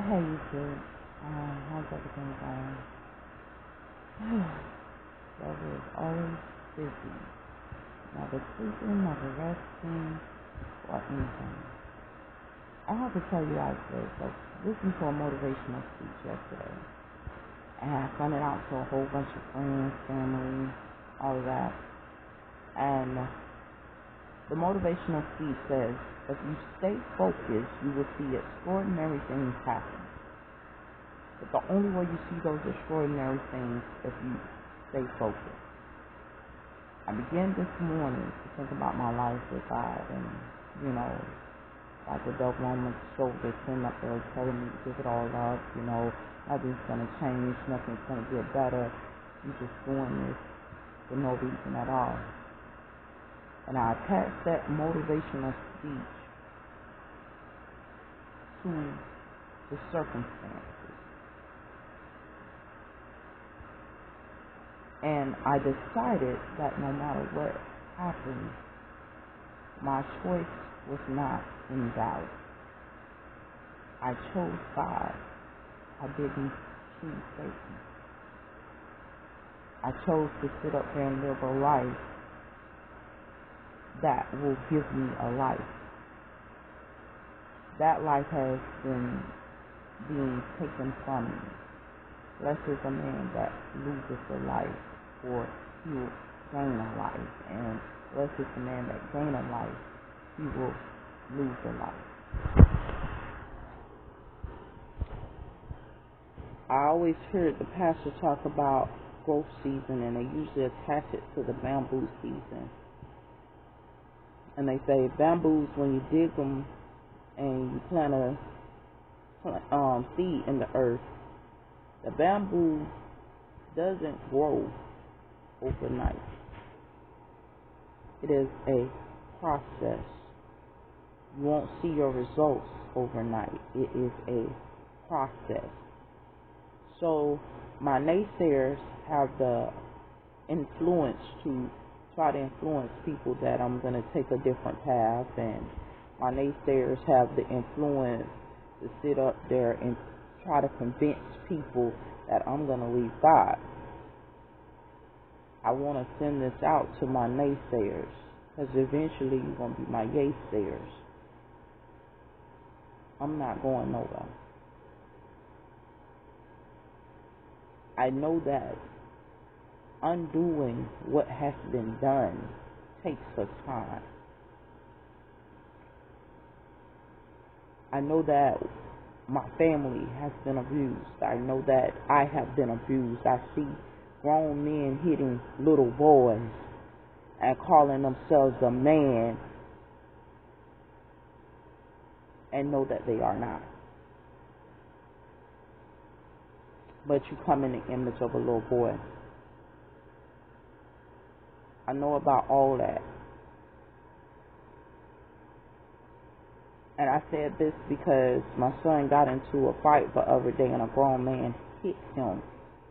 Hey, YouTube. How's everything going? So we're always busy. Never sleeping, never resting, or anything. I have to tell you guys this. I listened to a motivational speech yesterday. And I sent it out to a whole bunch of friends, family, all of that. And the motivational speech says, if you stay focused, you will see extraordinary things happen. But the only way you see those extraordinary things is if you stay focused. I began this morning to think about my life with God, and like the devil on my shoulder sitting up there telling me to give it all up, nothing's gonna change, nothing's gonna get better. You're just doing this for no reason at all. And I attached that motivational speech to the circumstances. And I decided that no matter what happened, my choice was not in doubt. I chose God. I didn't choose Satan. I chose to sit up there and live a life that will give me a life. That life has been being taken from me. Blessed is a man that loses a life, or he will gain a life. And blessed is the man that gain a life, he will lose a life. I always heard the pastor talk about growth season, and they usually attach it to the bamboo season. And they say bamboos, when you dig them and you plant a seed in the earth, the bamboo doesn't grow overnight. It is a process. You won't see your results overnight. It is a process. So my naysayers have the influence to try to influence people that I'm going to take a different path, and my naysayers have the influence to sit up there and try to convince people that I'm going to leave God. I want to send this out to my naysayers, because eventually you're going to be my yaysayers. I'm not going nowhere. I know that undoing what has been done takes a time. I know that my family has been abused. I know that I have been abused. I see grown men hitting little boys and calling themselves a man, and know that they are not. But you come in the image of a little boy. I know about all that. And I said this because my son got into a fight the other day, and a grown man hit him,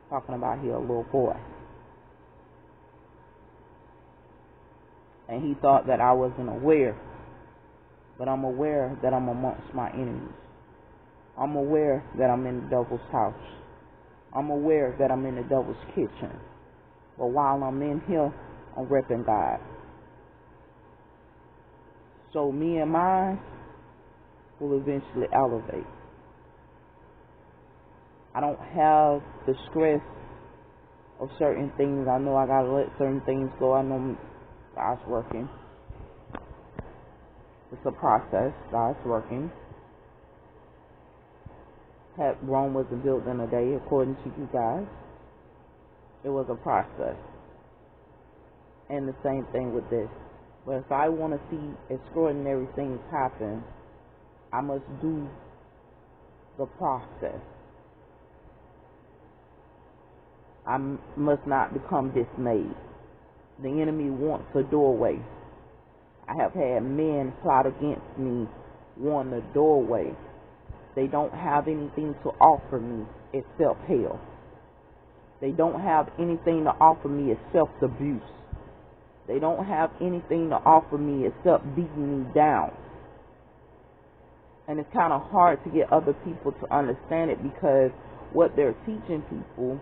talking about he a little boy. And he thought that I wasn't aware. But I'm aware that I'm amongst my enemies. I'm aware that I'm in the devil's house. I'm aware that I'm in the devil's kitchen. But while I'm in here, I'm repping God. So me and mine will eventually elevate. I don't have the stress of certain things. I know I gotta let certain things go. I know God's working. It's a process. God's working. Rome wasn't built in a day, according to you guys. It was a process. And the same thing with this. But if I want to see extraordinary things happen, I must do the process. I must not become dismayed. The enemy wants a doorway. I have had men plot against me, wanting a doorway. They don't have anything to offer me except hell. They don't have anything to offer me except abuse. They don't have anything to offer me except beating me down. And it's kind of hard to get other people to understand it, because what they're teaching people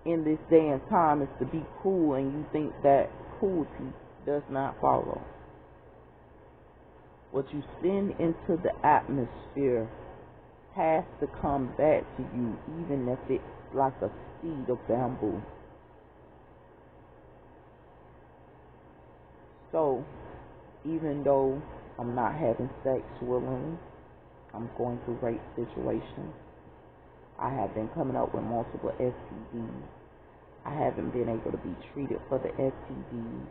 in this day and time is to be cool, and you think that cruelty does not follow. What you send into the atmosphere has to come back to you, even if it's like a seed of bamboo. So, even though I'm not having sex willingly, I'm going through rape situations. I have been coming up with multiple STDs. I haven't been able to be treated for the STDs.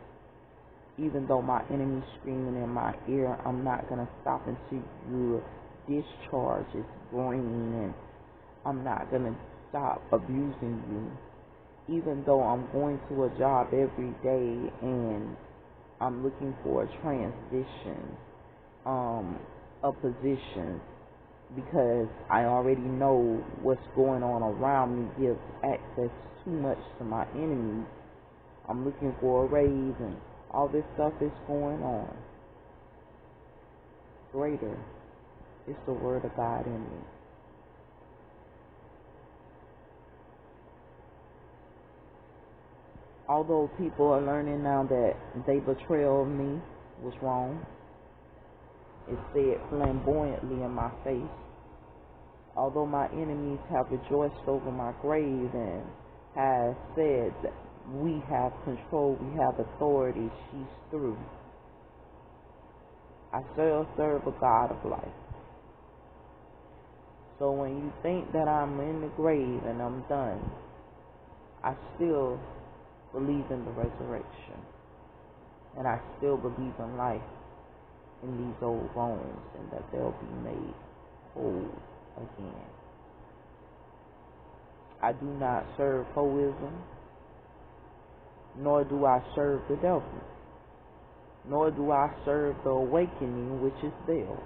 Even though my enemy's screaming in my ear, I'm not going to stop until your discharge is green, and I'm not going to stop abusing you. Even though I'm going to a job every day and I'm looking for a transition, a position, because I already know what's going on around me gives access too much to my enemies. I'm looking for a raise, and all this stuff is going on. Greater is the word of God in me. Although people are learning now that their betrayal of me was wrong, it said flamboyantly in my face. Although my enemies have rejoiced over my grave and have said that we have control, we have authority, she's through. I still serve a God of life. So when you think that I'm in the grave and I'm done, I still believe in the resurrection. And I still believe in life in these old bones, and that they'll be made whole again. I do not serve hoism, nor do I serve the devil, nor do I serve the awakening which is there.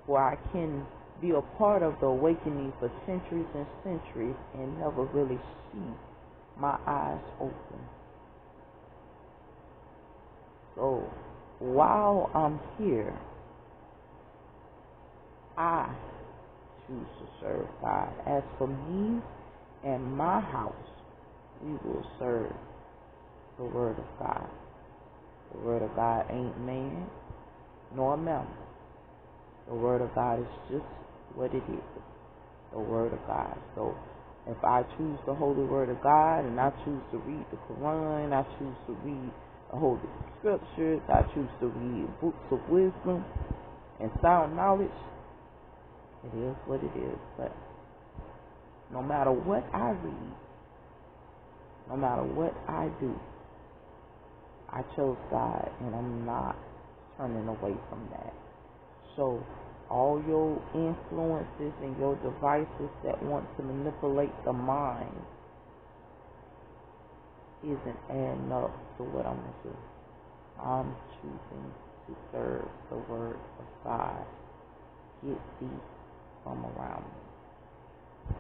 For I can be a part of the awakening for centuries and centuries and never really see my eyes open. So while I'm here, I choose to serve God. As for me and my house, we will serve the word of God. The word of God ain't man nor mammal. The word of God is just what it is. The word of God. So if I choose the holy word of God, and I choose to read the Quran, I choose to read the holy scriptures, I choose to read books of wisdom and sound knowledge, it is what it is. But no matter what I read, no matter what I do, I chose God, and I'm not turning away from that. So all your influences and your devices that want to manipulate the mind isn't adding up to what I'm going to do. I'm choosing to serve the word of God. Get thee from around me.